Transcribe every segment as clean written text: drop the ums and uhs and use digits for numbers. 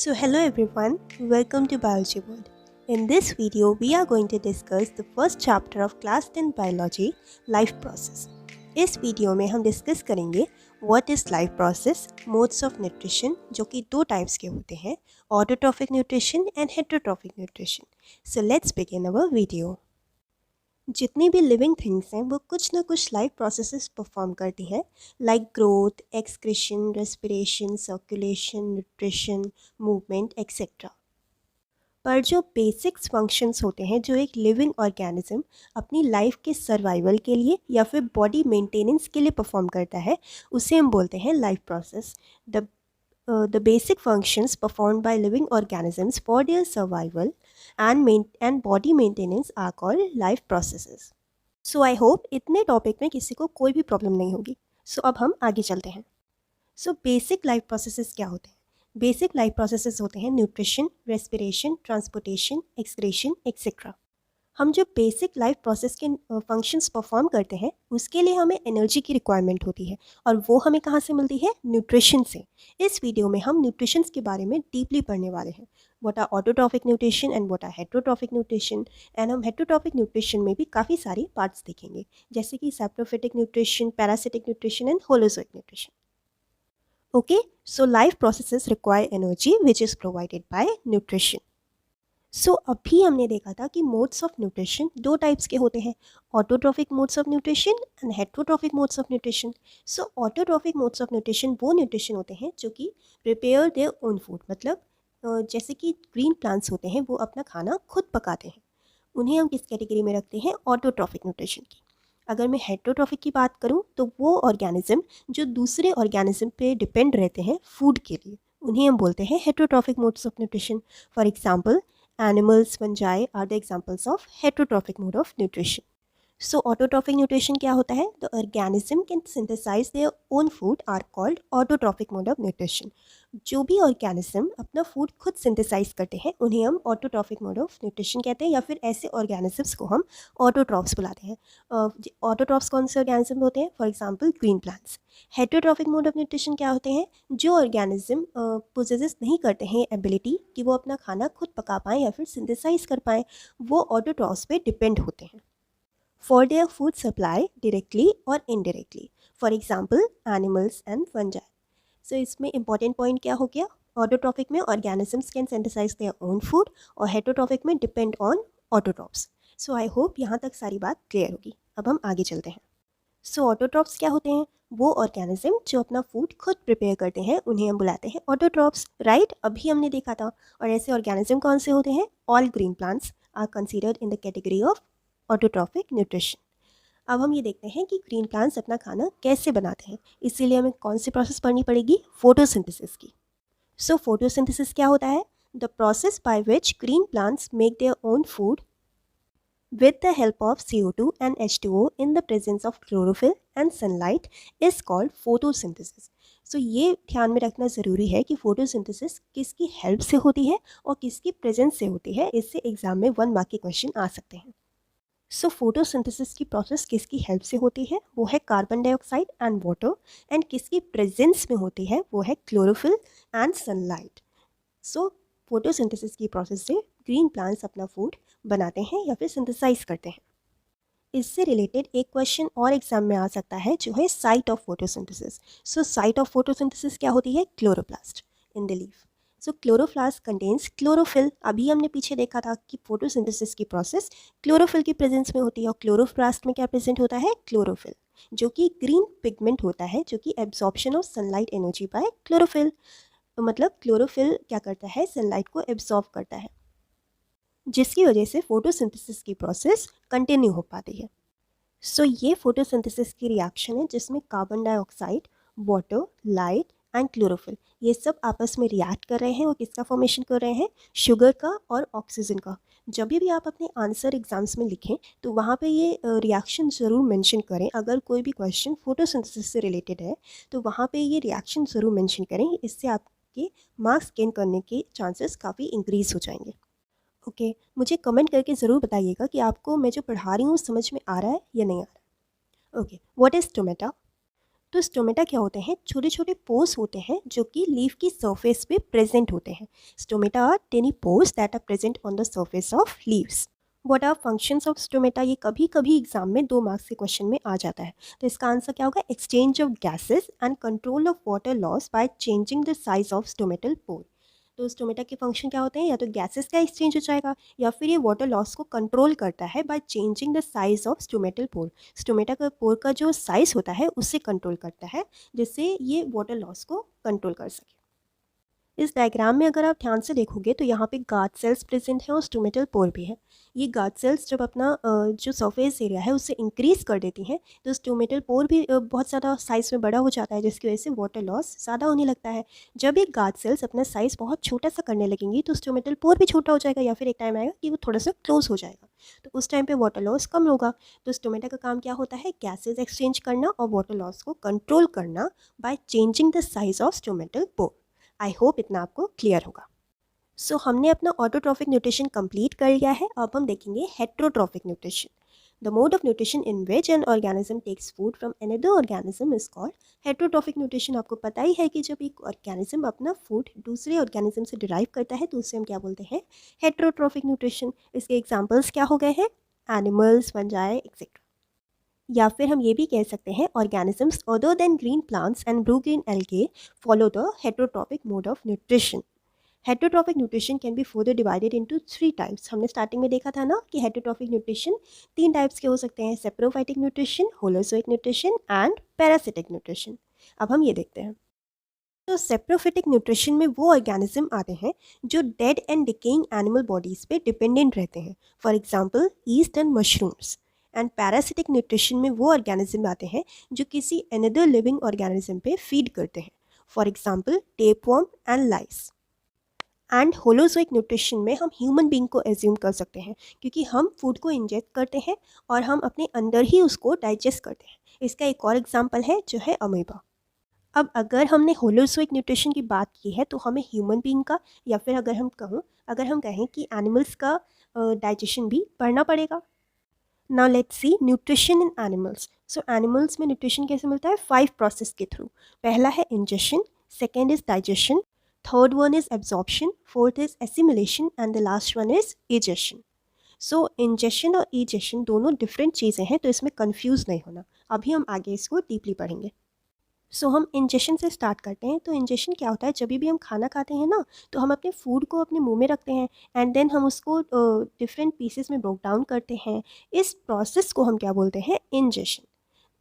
So hello everyone, welcome to Biology World. In this video, we are going to discuss the first chapter of class 10 biology, life process. इस video में हम discuss करेंगे what is life process, modes of nutrition जो कि दो types के होते हैं, autotrophic nutrition and heterotrophic nutrition. So let's begin our video. जितनी भी लिविंग थिंग्स हैं वो कुछ ना कुछ लाइफ प्रोसेसेस परफॉर्म करती हैं, like growth, excretion, respiration, circulation, nutrition, movement etcetera. पर जो बेसिक्स फंक्शंस होते हैं जो एक लिविंग ऑर्गेनिज्म अपनी लाइफ के सर्वाइवल के लिए या फिर बॉडी मेंटेनेंस के लिए परफॉर्म करता है, उसे हम बोलते हैं life process. The basic functions performed by living organisms for their survival and body maintenance are called life processes. So I hope इतने टॉपिक में किसी को कोई भी प्रॉब्लम नहीं होगी. So अब हम आगे चलते हैं. So basic life processes क्या होते हैं? बेसिक लाइफ प्रोसेसेस होते हैं nutrition, respiration, transportation, excretion etcetera. हम जो बेसिक लाइफ प्रोसेस के फंक्शंस परफॉर्म करते हैं उसके लिए हमें एनर्जी की रिक्वायरमेंट होती है और वो हमें कहाँ से मिलती है? न्यूट्रिशन से. इस वीडियो में हम न्यूट्रिशंस के बारे में डीपली पढ़ने वाले हैं. What are autotrophic nutrition and what are heterotrophic nutrition. And हम हेटेरोट्रॉफिक न्यूट्रिशन में भी काफ़ी सारी पार्ट्स देखेंगे, जैसे कि saprophytic nutrition, parasitic nutrition and holozoic nutrition. Okay, so life processes require energy which is provided by nutrition. So अभी हमने देखा था कि मोड्स ऑफ न्यूट्रिशन दो टाइप्स के होते हैं, autotrophic modes of nutrition and heterotrophic modes of nutrition. So autotrophic modes of nutrition वो न्यूट्रिशन होते हैं जो कि प्रिपेयर देयर ओन फूड, मतलब जैसे कि ग्रीन प्लांट्स होते हैं वो अपना खाना खुद पकाते हैं, उन्हें हम किस कैटेगरी में रखते हैं? ऑटोट्रॉफिक न्यूट्रिशन की. अगर मैं हेटेरोट्रॉफिक की बात करूं तो वो ऑर्गेनिज्म जो दूसरे ऑर्गेनिज्म पे डिपेंड रहते हैं फूड के लिए, उन्हें हम बोलते हैं heterotrophic modes of nutrition. For example, animals, fungi are the examples of heterotrophic mode of nutrition. So autotrophic nutrition क्या होता है? The organism can synthesise their own food are called autotrophic mode of nutrition. जो भी organism अपना food खुद synthesise करते हैं उन्हें हम ऑटोट्रॉफिक मोड ऑफ न्यूट्रिशन कहते हैं, या फिर ऐसे ऑर्गेनिजम्स को हम ऑटोट्रॉफ्स बुलाते हैं. ऑटोट्रॉफ्स कौन से ऑर्गेनिज्म होते हैं? For example green plants. Heterotrophic mode of nutrition क्या होते हैं? जो ऑर्गेनिज्म पोजेसेस नहीं करते हैं एबिलिटी कि वो अपना खाना खुद पका पाएँ या फिर सिंथेसाइज कर पाएँ, वो ऑटोट्रॉफ्स पे डिपेंड होते हैं for their food supply directly or indirectly. For example, animals and fungi. So इसमें important point क्या हो गया? Autotrophic में organisms can synthesize their own food और heterotrophic में depend on autotrophs. So I hope यहाँ तक सारी बात clear होगी. अब हम आगे चलते हैं. So autotrophs क्या होते हैं? वो ऑर्गेनिज्म जो अपना फूड खुद प्रिपेयर करते हैं उन्हें हम बुलाते हैं ऑटोट्रॉफ्स, राइट? अभी हमने देखा था. और ऐसे ऑर्गेनिज्म कौन से होते हैं? All green plants are considered in the category of autotrophic nutrition. अब हम ये देखते हैं कि ग्रीन प्लांट्स अपना खाना कैसे बनाते हैं, इसीलिए हमें कौन सी प्रोसेस पढ़नी पड़ेगी? फोटोसिंथेसिस की. सो फोटोसिंथेसिस क्या होता है? The process by which green plants make their own food with the help of CO2 and H2O in the presence of chlorophyll and sunlight is called photosynthesis. So ये ध्यान में रखना ज़रूरी है कि फोटोसिंथेसिस किसकी हेल्प से होती है और किसकी प्रेजेंस से होती है. इससे एग्जाम में 1 मार्क के क्वेश्चन आ सकते हैं. सो फोटोसिंथेसिस की प्रोसेस किसकी हेल्प से होती है? वो है carbon dioxide and water. And किसकी प्रेजेंस में होती है? वो है chlorophyll and sunlight. So photosynthesis की प्रोसेस से ग्रीन प्लांट्स अपना फूड बनाते हैं या फिर सिंथेसाइज करते हैं. इससे रिलेटेड एक क्वेश्चन और एग्जाम में आ सकता है जो है site of photosynthesis. So site of photosynthesis क्या होती है? Chloroplast in the leaf. So chloroplast contains chlorophyll. अभी हमने पीछे देखा था कि फोटोसिंथेसिस की प्रोसेस क्लोरोफिल की प्रेजेंस में होती है और क्लोरोप्लास्ट में क्या प्रेजेंट होता है? क्लोरोफिल, जो कि ग्रीन पिगमेंट होता है जो कि absorption of sunlight energy by chlorophyll. मतलब क्लोरोफिल क्या करता है? सनलाइट को एब्जॉर्ब करता है, जिसकी वजह से फोटोसिंथेसिस की प्रोसेस कंटिन्यू हो पाती है. सो ये फोटोसिंथेसिस की रिएक्शन है जिसमें carbon dioxide, water, light and chlorophyll ये सब आपस में रिएक्ट कर रहे हैं और किसका फॉर्मेशन कर रहे हैं? शुगर का और ऑक्सीजन का. जब भी आप अपने आंसर एग्जाम्स में लिखें तो वहाँ पे ये रिएक्शन ज़रूर मेंशन करें. अगर कोई भी क्वेश्चन फोटोसिंथेसिस से रिलेटेड है तो वहाँ पे ये रिएक्शन ज़रूर मेंशन करें. इससे आपके मार्क्स गेन करने के चांसेस काफ़ी इंक्रीज़ हो जाएंगे. ओके, मुझे कमेंट करके ज़रूर बताइएगा कि आपको मैं जो पढ़ा रही हूँ समझ में आ रहा है या नहीं आ रहा है. Okay, what is tomato? तो स्टोमेटा क्या होते हैं, छोटे छोटे पोर्स होते हैं जो कि लीफ की सरफेस पे प्रेजेंट होते हैं. Stomata are tiny pores that are present on the surface of leaves. What are functions of stomata, ये कभी कभी एग्जाम में 2 मार्क्स के क्वेश्चन में आ जाता है. तो इसका आंसर क्या होगा, exchange of gases and control of water loss by changing the size of stomatal pore. तो स्टोमेटा के फंक्शन क्या होते हैं, या तो गैसेस का एक्सचेंज हो जाएगा या फिर ये वाटर लॉस को कंट्रोल करता है by changing the size of stomatal pore. Stomata का पोर का जो साइज होता है उससे कंट्रोल करता है, जिससे ये वाटर लॉस को कंट्रोल कर सके. इस डायग्राम में अगर आप ध्यान से देखोगे तो यहाँ पे गार्ड सेल्स प्रेजेंट हैं और स्टोमेटल पोर भी है. ये गार्ड सेल्स जब अपना जो सरफेस एरिया है उससे इंक्रीज़ कर देती हैं तो स्टोमेटल पोर भी बहुत ज़्यादा साइज़ में बड़ा हो जाता है, जिसकी वजह से वाटर लॉस ज़्यादा होने लगता है. जब ये गार्ड सेल्स अपना साइज़ बहुत छोटा सा करने लगेंगी तो स्टोमेटल पोर भी छोटा हो जाएगा, या फिर एक टाइम आएगा कि वो थोड़ा सा क्लोज हो जाएगा. तो उस टाइम पे वाटर लॉस कम होगा. तो स्टोमेटा का काम क्या होता है, गैसेज एक्सचेंज करना और वाटर लॉस को कंट्रोल करना by changing the size of stomatal pore. I hope इतना आपको क्लियर होगा. सो हमने अपना ऑटोट्रॉफिक न्यूट्रिशन कंप्लीट कर लिया है. अब हम देखेंगे heterotrophic nutrition. The mode of nutrition in which an organism takes food from another organism is called heterotrophic nutrition. आपको पता ही है कि जब एक ऑर्गेनिज्म अपना फूड दूसरे ऑर्गेनिज्म से डिराइव करता है तो उसे हम क्या बोलते हैं, हेट्रोट्रॉफिक न्यूट्रिशन. इसके एग्जाम्पल्स क्या हो गए हैं, एनिमल्स, फंजाई एक्सेट्रा. या फिर हम ये भी कह सकते हैं organisms other than green plants and blue green algae follow the heterotrophic mode of nutrition. Heterotrophic nutrition can be further divided into 3 types. हमने स्टार्टिंग में देखा था ना कि हेट्रोट्रॉफिक न्यूट्रिशन 3 टाइप्स के हो सकते हैं, saprophytic nutrition, holozoic nutrition and parasitic nutrition. अब हम ये देखते हैं. तो सेप्रोफिटिक न्यूट्रिशन में वो ऑर्गेनिज्म आते हैं जो dead and decaying animal bodies पे डिपेंडेंट रहते हैं, for example yeast and mushrooms. And parasitic nutrition में वो ऑर्गेनिज्म आते हैं जो किसी अनदर लिविंग ऑर्गेनिज्म पे फीड करते हैं, for example tapeworm and lice. And holozoic nutrition में हम ह्यूमन बींग को एज्यूम कर सकते हैं, क्योंकि हम फूड को इंजेक्ट करते हैं और हम अपने अंदर ही उसको डाइजेस्ट करते हैं. इसका एक और एग्जाम्पल है जो है अमीबा. अब अगर हमने होलोजोइक न्यूट्रिशन की बात की है तो हमें ह्यूमन बींग का, या फिर अगर हम कहें कि एनिमल्स का डाइजेशन भी पढ़ना पड़ेगा. Now let's see nutrition in animals. So animals में न्यूट्रिशन कैसे मिलता है, 5 प्रोसेस के थ्रू. पहला है ingestion, second is digestion, third one is absorption, fourth is assimilation and the last one is egestion. So ingestion और इजेशन दोनों different चीज़ें हैं, तो इसमें कन्फ्यूज़ नहीं होना. अभी हम आगे इसको डीपली पढ़ेंगे. सो हम इंजेशन से स्टार्ट करते हैं. तो इंजेशन क्या होता है, जब भी हम खाना खाते हैं ना तो हम अपने फूड को अपने मुंह में रखते हैं एंड देन हम उसको डिफरेंट पीसेस में ब्रोक डाउन करते हैं. इस प्रोसेस को हम क्या बोलते हैं, ingestion.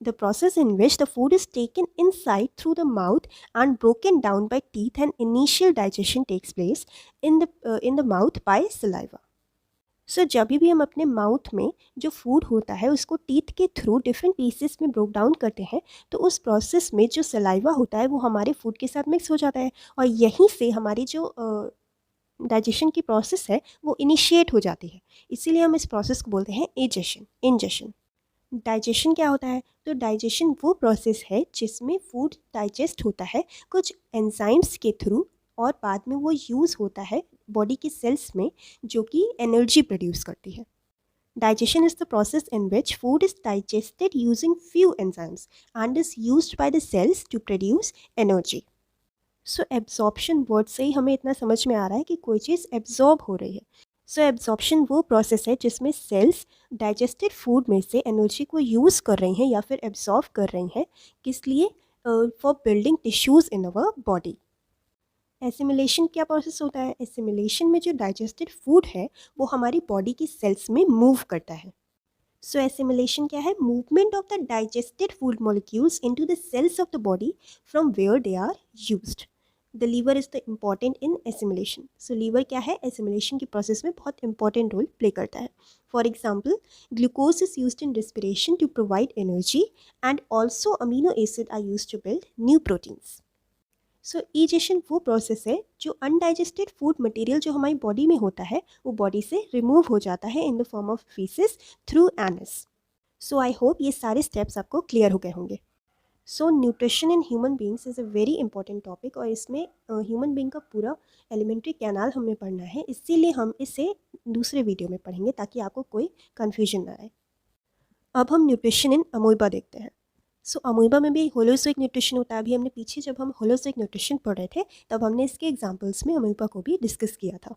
The process in which the food is taken inside through the mouth and broken down by teeth and initial digestion takes place in the mouth by saliva. So जब भी हम अपने माउथ में जो फूड होता है उसको teeth के थ्रू डिफरेंट पीसेस में ब्रोक डाउन करते हैं, तो उस प्रोसेस में जो सलाइवा होता है वो हमारे फूड के साथ मिक्स हो जाता है और यहीं से हमारी जो डाइजेशन की प्रोसेस है वो इनिशिएट हो जाती है. इसीलिए हम इस प्रोसेस को बोलते हैं इंजेशन. डाइजेशन क्या होता है, तो डाइजेशन वो प्रोसेस है जिसमें फूड डाइजेस्ट होता है कुछ एंजाइम्स के थ्रू और बाद में वो यूज़ होता है बॉडी की सेल्स में, जो कि एनर्जी प्रोड्यूस करती है. Digestion is the process in which food is digested using few enzymes and is used by the cells to produce energy. So absorption word से ही हमें इतना समझ में आ रहा है कि कोई चीज़ एब्जॉर्ब हो रही है. सो एब्जॉर्प्शन वो प्रोसेस है जिसमें सेल्स डाइजेस्टेड फूड में से एनर्जी को यूज़ कर रही हैं या फिर एब्जॉर्ब कर रही हैं, किस लिए, for building tissues in our body. Assimilation क्या प्रोसेस होता है, एसिमिलेशन में जो डाइजेस्टेड फूड है वो हमारी बॉडी की सेल्स में मूव करता है. सो एसिमिलेशन क्या है, movement of the digested food molecules into the cells of the body from where they are used. The liver is the important in assimilation. So liver क्या है, एसिमिलेशन की process में बहुत इंपॉर्टेंट रोल प्ले करता है. For example glucose is used in respiration to provide energy and also amino acid are used to build new proteins. So egestion वो process है जो अनडाइजेस्टेड फूड मटेरियल जो हमारी बॉडी में होता है वो बॉडी से रिमूव हो जाता है in the form of faeces through anus. So I hope ये सारे स्टेप्स आपको क्लियर हो गए होंगे. So nutrition in human beings is a very important topic और इसमें ह्यूमन बींग का पूरा एलिमेंट्री कैनाल हमें पढ़ना है, इसीलिए हम इसे दूसरे वीडियो में पढ़ेंगे ताकि आपको कोई कन्फ्यूजन ना आए. अब हम न्यूट्रिशन इन अमोइबा देखते हैं. सो अमोइबा में भी होलोज़ोइक न्यूट्रिशन होता है। अभी हमने पीछे जब हम होलोज़ोइक न्यूट्रिशन पढ़ रहे थे तब हमने इसके एग्जांपल्स में अमोइबा को भी डिस्कस किया था।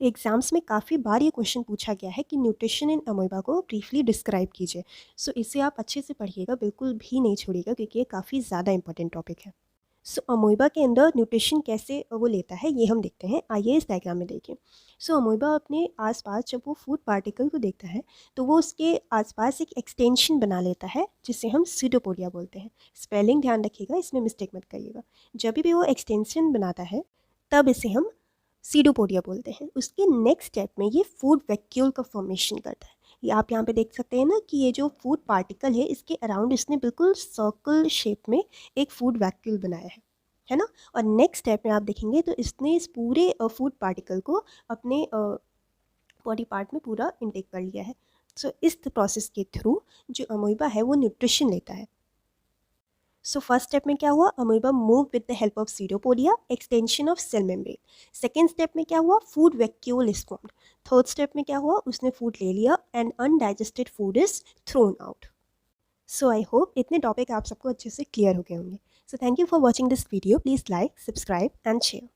एग्जाम्स में काफ़ी बार ये क्वेश्चन पूछा गया है कि न्यूट्रिशन इन अमोइबा को ब्रीफली डिस्क्राइब कीजिए। सो इसे आप अच्छे से पढ़िएगा, बिल्कुल भी नहीं छोड़िएगा, क्योंकि ये काफ़ी ज़्यादा इंपॉर्टेंट टॉपिक है। सो अमोइबा के अंदर न्यूट्रिशन कैसे वो लेता है ये हम देखते हैं। आइए इस डायग्राम में देखिए। सो अमोइबा अपने आसपास जब वो फूड पार्टिकल को देखता है तो वो उसके आसपास एक एक्सटेंशन बना लेता है जिसे हम सीडोपोडिया बोलते हैं। स्पेलिंग ध्यान रखिएगा, इसमें मिस्टेक मत करिएगा। जब भी वो एक्सटेंशन बनाता है तब इसे हम सीडोपोडिया बोलते हैं। उसके नेक्स्ट स्टेप में ये फूड वैक्यूल का फॉर्मेशन करता है। ये आप यहाँ पे देख सकते हैं ना कि ये जो फूड पार्टिकल है इसके अराउंड इसने बिल्कुल सर्कल शेप में एक फूड वैक्यूल बनाया है ना। और नेक्स्ट स्टेप में आप देखेंगे तो इसने इस पूरे फूड पार्टिकल को अपने बॉडी पार्ट में पूरा इनटेक कर लिया है। सो इस प्रोसेस के थ्रू जो अमोइबा है वो न्यूट्रिशन लेता है। सो फर्स्ट स्टेप में क्या हुआ, amoeba move with the help of pseudopodia, extension of cell membrane. Second step में क्या हुआ, food vacuole is formed. Third step में क्या हुआ, उसने फूड ले लिया and undigested food is thrown out. So I hope इतने टॉपिक आप सबको अच्छे से क्लियर हो गए होंगे। So thank you for watching this video. Please like, subscribe and share.